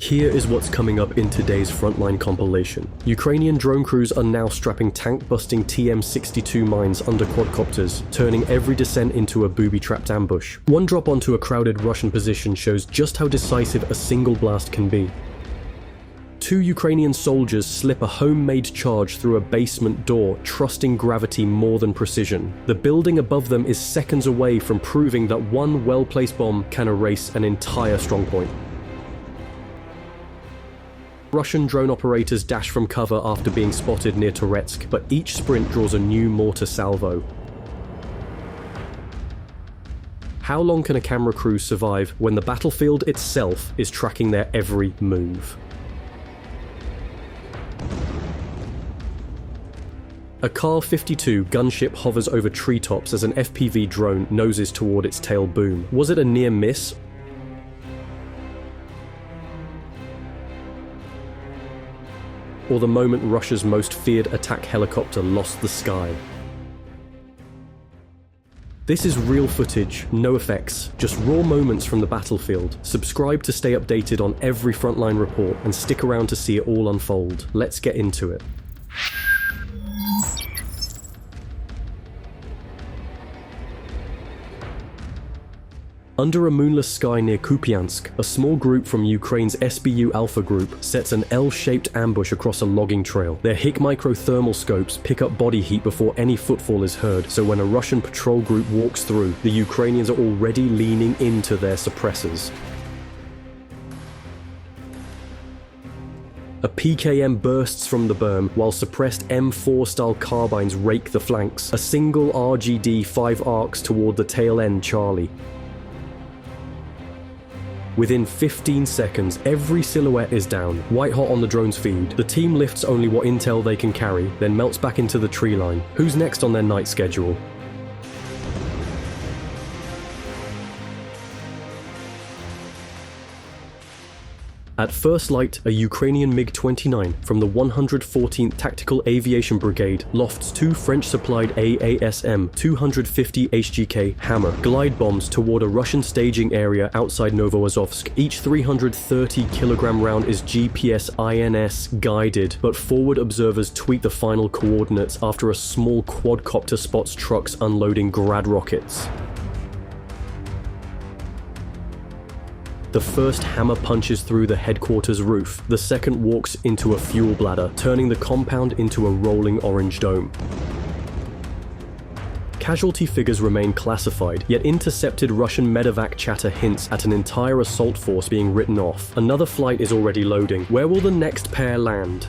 Here is what's coming up in today's Frontline compilation. Ukrainian drone crews are now strapping tank-busting TM-62 mines under quadcopters, turning every descent into a booby-trapped ambush. One drop onto a crowded Russian position shows just how decisive a single blast can be. 2 Ukrainian soldiers slip a homemade charge through a basement door, trusting gravity more than precision. The building above them is seconds away from proving that one well-placed bomb can erase an entire strongpoint. Russian drone operators dash from cover after being spotted near Toretsk, but each sprint draws a new mortar salvo. How long can a camera crew survive when the battlefield itself is tracking their every move? A Kar-52 gunship hovers over treetops as an FPV drone noses toward its tail boom. Was it a near miss? Or the moment Russia's most feared attack helicopter lost the sky? This is real footage, no effects, just raw moments from the battlefield. Subscribe to stay updated on every Frontline report and stick around to see it all unfold. Let's get into it. Under a moonless sky near Kupiansk, a small group from Ukraine's SBU Alpha group sets an L-shaped ambush across a logging trail. Their HIC microthermal scopes pick up body heat before any footfall is heard, so when a Russian patrol group walks through, the Ukrainians are already leaning into their suppressors. A PKM bursts from the berm, while suppressed M4-style carbines rake the flanks. A single RGD 5 arcs toward the tail end Charlie. Within 15 seconds, every silhouette is down, white hot on the drone's feed. The team lifts only what intel they can carry, then melts back into the tree line. Who's next on their night schedule? At first light, a Ukrainian MiG-29 from the 114th Tactical Aviation Brigade lofts 2 French-supplied AASM 250 HGK Hammer glide bombs toward a Russian staging area outside Novoazovsk. Each 330-kilogram round is GPS-INS guided, but forward observers tweak the final coordinates after a small quadcopter spots trucks unloading Grad rockets. The first hammer punches through the headquarters roof. The second walks into a fuel bladder, turning the compound into a rolling orange dome. Casualty figures remain classified, yet intercepted Russian medevac chatter hints at an entire assault force being written off. Another flight is already loading. Where will the next pair land?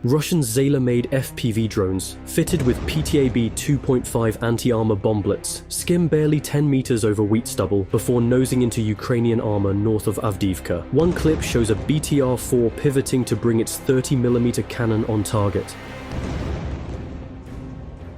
Russian Zayla-made FPV drones, fitted with PTAB 2.5 anti-armor bomblets, skim barely 10 meters over wheat stubble before nosing into Ukrainian armor north of Avdiivka. One clip shows a BTR-4 pivoting to bring its 30mm cannon on target.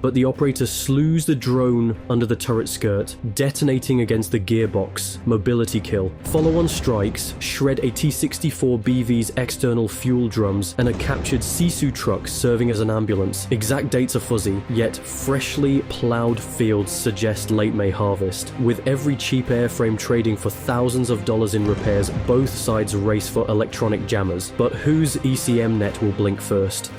But the operator slews the drone under the turret skirt, detonating against the gearbox. Mobility kill. Follow-on strikes shred a T-64BV's external fuel drums and a captured Sisu truck serving as an ambulance. Exact dates are fuzzy, yet freshly plowed fields suggest late May harvest. With every cheap airframe trading for thousands of dollars in repairs, both sides race for electronic jammers. But whose ECM net will blink first?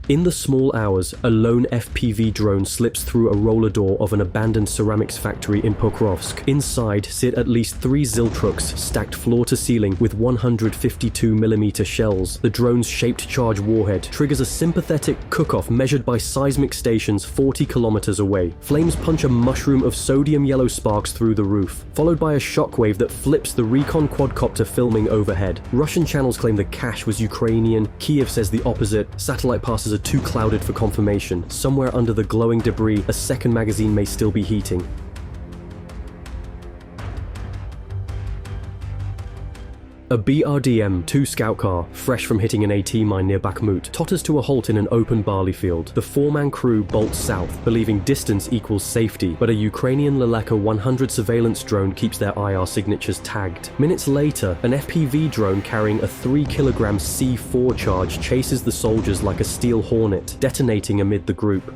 In the small hours, a lone FPV drone slips through a roller door of an abandoned ceramics factory in Pokrovsk. Inside sit at least 3 Ziltruks stacked floor to ceiling with 152mm shells. The drone's shaped charge warhead triggers a sympathetic cook-off measured by seismic stations 40 kilometers away. Flames punch a mushroom of sodium yellow sparks through the roof, followed by a shockwave that flips the Recon quadcopter filming overhead. Russian channels claim the cache was Ukrainian. Kiev says the opposite. Satellite passes are too clouded for confirmation. Somewhere under the glowing debris, a second magazine may still be heating. A BRDM-2 scout car, fresh from hitting an AT mine near Bakhmut, totters to a halt in an open barley field. The 4-man crew bolts south, believing distance equals safety, but a Ukrainian Leleka 100 surveillance drone keeps their IR signatures tagged. Minutes later, an FPV drone carrying a 3-kilogram C4 charge chases the soldiers like a steel hornet, detonating amid the group.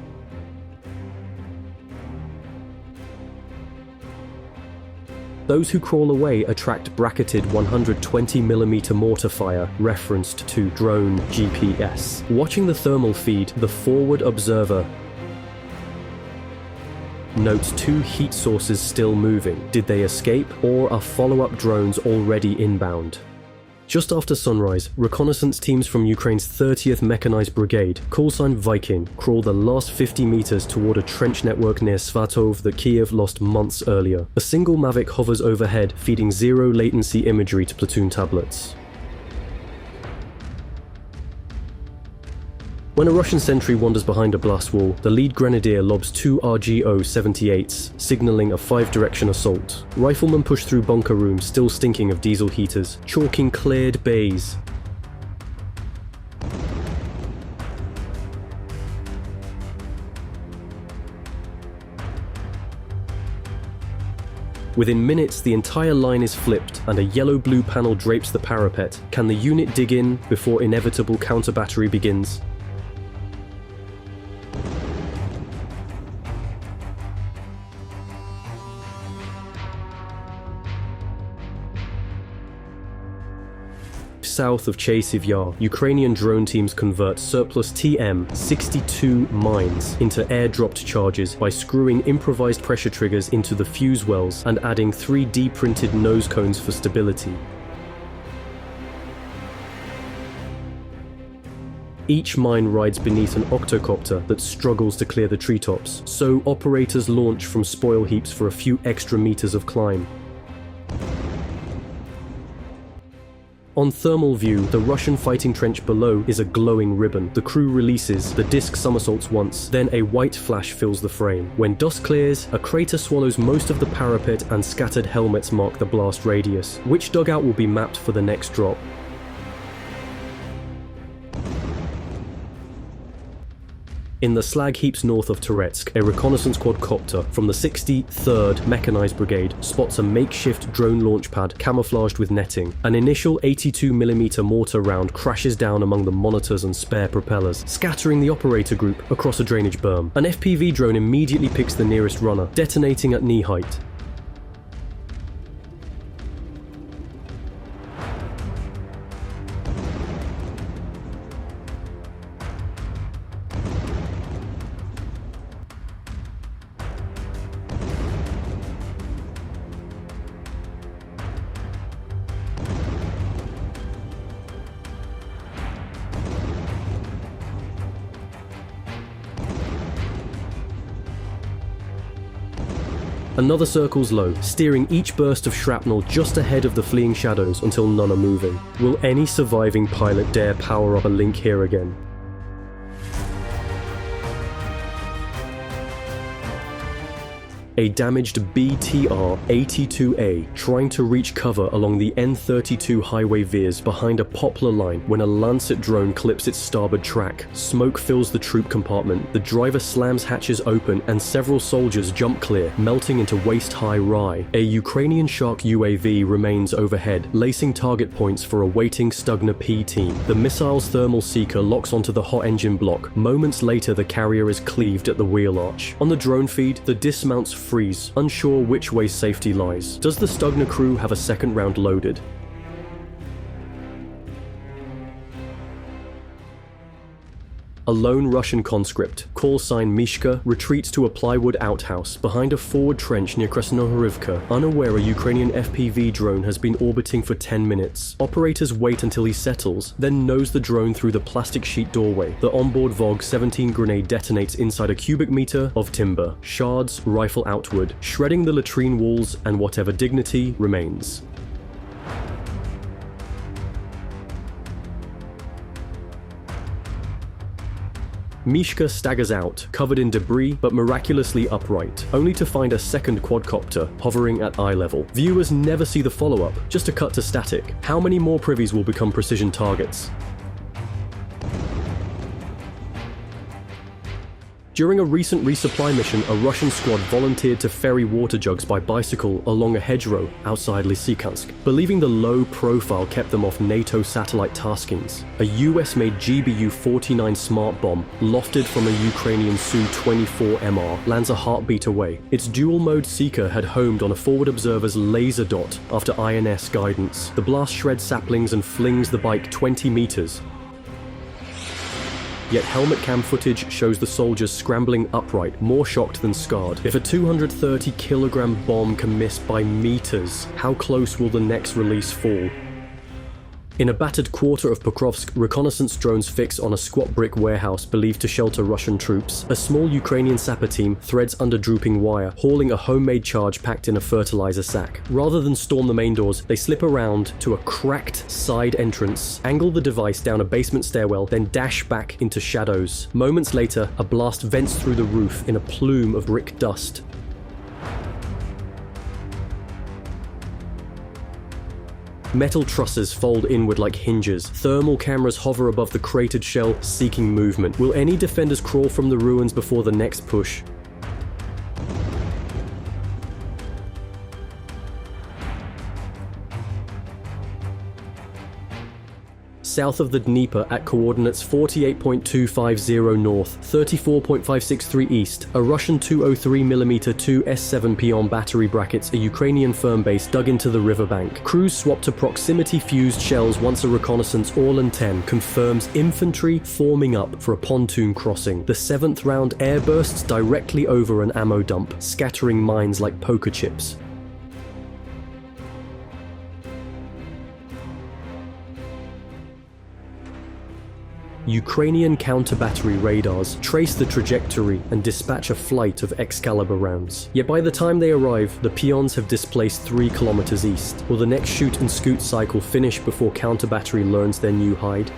Those who crawl away attract bracketed 120mm mortar fire, referenced to drone GPS. Watching the thermal feed, the forward observer notes 2 heat sources still moving. Did they escape, or are follow-up drones already inbound? Just after sunrise, reconnaissance teams from Ukraine's 30th Mechanized Brigade, callsign Viking, crawl the last 50 meters toward a trench network near Svatov that Kiev lost months earlier. A single Mavic hovers overhead, feeding zero latency imagery to platoon tablets. When a Russian sentry wanders behind a blast wall, the lead grenadier lobs 2 RGO-78s, signaling a 5-direction assault. Riflemen push through bunker rooms still stinking of diesel heaters, chalking cleared bays. Within minutes, the entire line is flipped and a yellow-blue panel drapes the parapet. Can the unit dig in before inevitable counter-battery begins? South of Chasiv Yar, Ukrainian drone teams convert surplus TM-62 mines into airdropped charges by screwing improvised pressure triggers into the fuse wells and adding 3D printed nose cones for stability. Each mine rides beneath an octocopter that struggles to clear the treetops, so operators launch from spoil heaps for a few extra meters of climb. On thermal view, the Russian fighting trench below is a glowing ribbon. The crew releases, the disc somersaults once, then a white flash fills the frame. When dust clears, a crater swallows most of the parapet and scattered helmets mark the blast radius. Which dugout will be mapped for the next drop? In the slag heaps north of Toretsk, a reconnaissance quadcopter from the 63rd Mechanized Brigade spots a makeshift drone launch pad camouflaged with netting. An initial 82mm mortar round crashes down among the monitors and spare propellers, scattering the operator group across a drainage berm. An FPV drone immediately picks the nearest runner, detonating at knee height. Another circles low, steering each burst of shrapnel just ahead of the fleeing shadows until none are moving. Will any surviving pilot dare power up a link here again? A damaged BTR-82A trying to reach cover along the N32 highway veers behind a poplar line when a Lancet drone clips its starboard track. Smoke fills the troop compartment, the driver slams hatches open and several soldiers jump clear, melting into waist-high rye. A Ukrainian Shark UAV remains overhead, lacing target points for a waiting Stugner P team. The missile's thermal seeker locks onto the hot engine block. Moments later, the carrier is cleaved at the wheel arch. On the drone feed, the dismounts freeze, unsure which way safety lies. Does the Stugner crew have a second round loaded? A lone Russian conscript, call sign Mishka, retreats to a plywood outhouse behind a forward trench near Krasnohorivka, unaware a Ukrainian FPV drone has been orbiting for 10 minutes. Operators wait until he settles, then nose the drone through the plastic sheet doorway. The onboard VOG-17 grenade detonates inside a cubic meter of timber. Shards rifle outward, shredding the latrine walls and whatever dignity remains. Mishka staggers out, covered in debris but miraculously upright, only to find a second quadcopter hovering at eye level. Viewers never see the follow-up, just a cut to static. How many more privies will become precision targets? During a recent resupply mission, a Russian squad volunteered to ferry water jugs by bicycle along a hedgerow outside Lysychansk, believing the low profile kept them off NATO satellite taskings. A US-made GBU-49 smart bomb, lofted from a Ukrainian Su-24MR, lands a heartbeat away. Its dual-mode seeker had homed on a forward observer's laser dot after INS guidance. The blast shreds saplings and flings the bike 20 meters. Yet helmet cam footage shows the soldiers scrambling upright, more shocked than scarred. If a 230-kilogram bomb can miss by meters, how close will the next release fall? In a battered quarter of Pokrovsk, reconnaissance drones fix on a squat brick warehouse believed to shelter Russian troops. A small Ukrainian sapper team threads under drooping wire, hauling a homemade charge packed in a fertilizer sack. Rather than storm the main doors, they slip around to a cracked side entrance, angle the device down a basement stairwell, then dash back into shadows. Moments later, a blast vents through the roof in a plume of brick dust. Metal trusses fold inward like hinges. Thermal cameras hover above the cratered shell, seeking movement. Will any defenders crawl from the ruins before the next push? South of the Dnieper at coordinates 48.250 north, 34.563 east, a Russian 203mm 2S7 Pion battery brackets a Ukrainian firm base dug into the riverbank. Crews swap to proximity-fused shells once a reconnaissance Orlan 10 confirms infantry forming up for a pontoon crossing. The 7th round air bursts directly over an ammo dump, scattering mines like poker chips. Ukrainian counter-battery radars trace the trajectory and dispatch a flight of Excalibur rounds. Yet by the time they arrive, the peons have displaced 3 kilometers east. Will the next shoot and scoot cycle finish before counter-battery learns their new hide?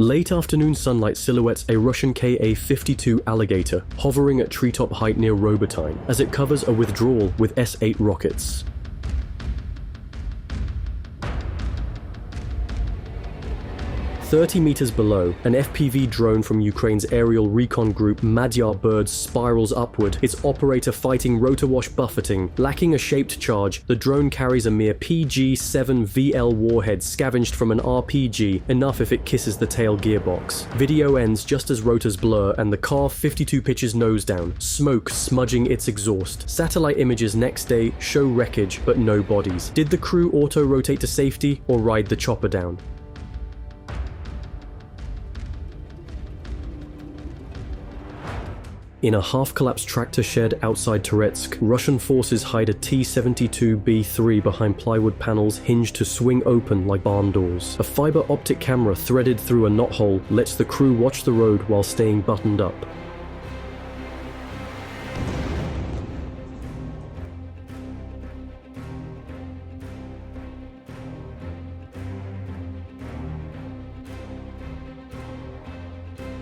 Late afternoon sunlight silhouettes a Russian Ka-52 Alligator hovering at treetop height near Robotyne as it covers a withdrawal with S-8 rockets. 30 meters below, an FPV drone from Ukraine's aerial recon group Magyar Birds spirals upward, its operator fighting rotor wash buffeting. Lacking a shaped charge, the drone carries a mere PG-7VL warhead scavenged from an RPG, enough if it kisses the tail gearbox. Video ends just as rotors blur and the car 52 pitches nose down, smoke smudging its exhaust. Satellite images next day show wreckage but no bodies. Did the crew auto-rotate to safety or ride the chopper down? In a half-collapsed tractor shed outside Toretsk, Russian forces hide a T-72B3 behind plywood panels hinged to swing open like barn doors. A fiber optic camera threaded through a knothole lets the crew watch the road while staying buttoned up.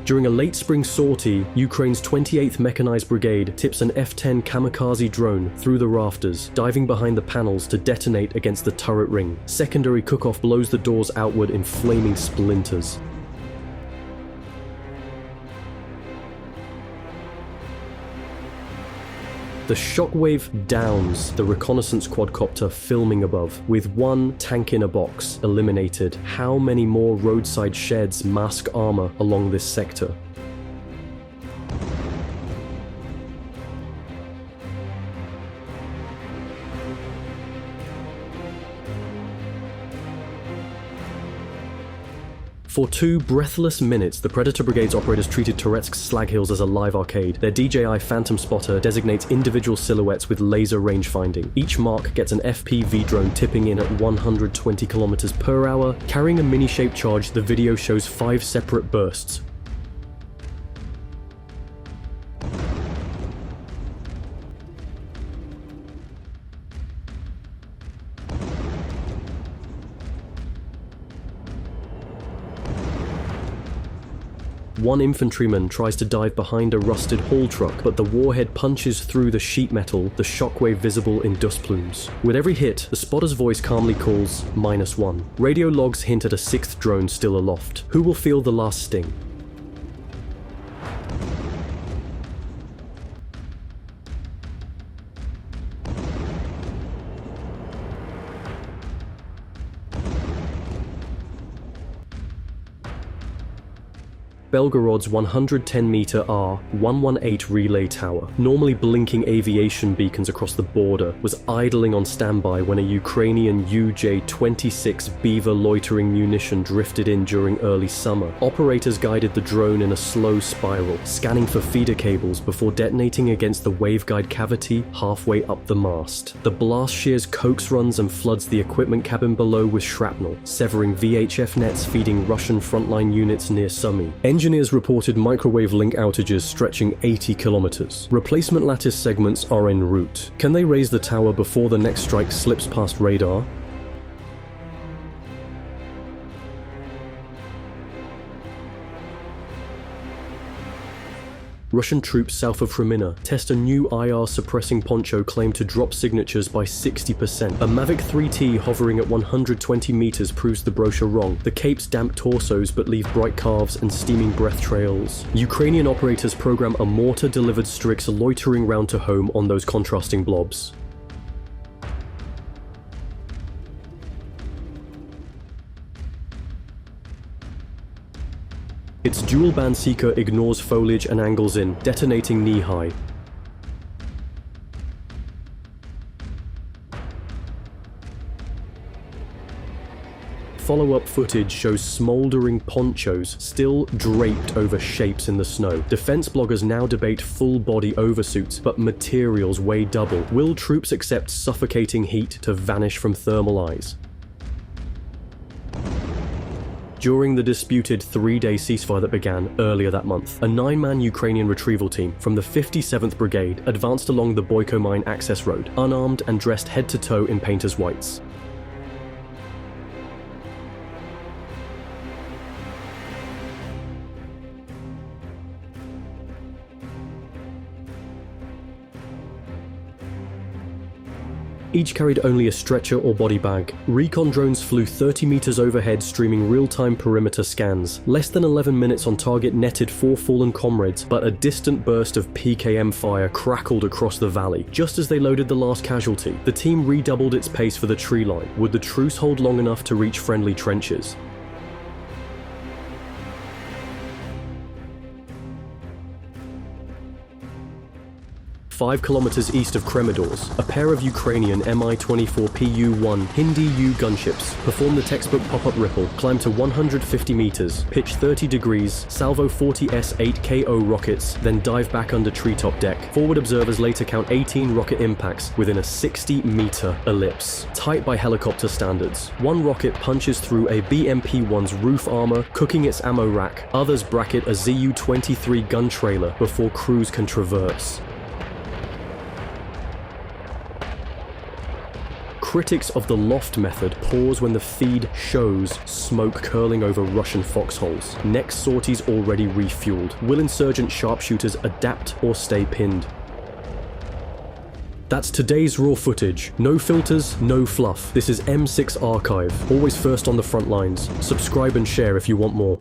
During a late spring sortie, Ukraine's 28th Mechanized Brigade tips an F-10 kamikaze drone through the rafters, diving behind the panels to detonate against the turret ring. Secondary cook-off blows the doors outward in flaming splinters. The shockwave downs the reconnaissance quadcopter filming above, with one tank in a box eliminated. How many more roadside sheds mask armor along this sector? For 2 breathless minutes, the Predator Brigade's operators treated Toretsk's slag hills as a live arcade. Their DJI Phantom Spotter designates individual silhouettes with laser range finding. Each mark gets an FPV drone tipping in at 120 km per hour. Carrying a mini-shaped charge, the video shows 5 separate bursts. One infantryman tries to dive behind a rusted haul truck, but the warhead punches through the sheet metal, the shockwave visible in dust plumes. With every hit, the spotter's voice calmly calls -1. Radio logs hint at a 6th drone still aloft. Who will feel the last sting? Belgorod's 110-meter R-118 relay tower, normally blinking aviation beacons across the border, was idling on standby when a Ukrainian UJ-26 Beaver loitering munition drifted in during early summer. Operators guided the drone in a slow spiral, scanning for feeder cables before detonating against the waveguide cavity halfway up the mast. The blast shears coax runs and floods the equipment cabin below with shrapnel, severing VHF nets feeding Russian frontline units near Sumy. Engineers reported microwave link outages stretching 80 kilometers. Replacement lattice segments are en route. Can they raise the tower before the next strike slips past radar? Russian troops south of Kreminna test a new IR-suppressing poncho claimed to drop signatures by 60%. A Mavic 3T hovering at 120 meters proves the brochure wrong. The capes damp torsos but leave bright calves and steaming breath trails. Ukrainian operators program a mortar-delivered Strix loitering round to home on those contrasting blobs. Its dual-band seeker ignores foliage and angles in, detonating knee-high. Follow-up footage shows smoldering ponchos still draped over shapes in the snow. Defense bloggers now debate full-body oversuits, but materials weigh double. Will troops accept suffocating heat to vanish from thermal eyes? During the disputed 3-day ceasefire that began earlier that month, a 9-man Ukrainian retrieval team from the 57th Brigade advanced along the Boyko Mine access road, unarmed and dressed head to toe in painter's whites. Each carried only a stretcher or body bag. Recon drones flew 30 meters overhead, streaming real-time perimeter scans. Less than 11 minutes on target netted 4 fallen comrades, but a distant burst of PKM fire crackled across the valley. Just as they loaded the last casualty, the team redoubled its pace for the tree line. Would the truce hold long enough to reach friendly trenches? Five kilometers east of Kremidors, a pair of Ukrainian Mi-24 Pu-1 Hindi-U gunships performed the textbook pop-up ripple, climbed to 150 meters, pitch 30 degrees, salvo 40 S-8KO rockets, then dive back under treetop deck. Forward observers later count 18 rocket impacts within a 60-meter ellipse, tight by helicopter standards. One rocket punches through a BMP-1's roof armor, cooking its ammo rack. Others bracket a Zu-23 gun trailer before crews can traverse. Critics of the loft method pause when the feed shows smoke curling over Russian foxholes. Next sorties already refueled. Will insurgent sharpshooters adapt or stay pinned? That's today's raw footage. No filters, no fluff. This is M6 Archive. Always first on the front lines. Subscribe and share if you want more.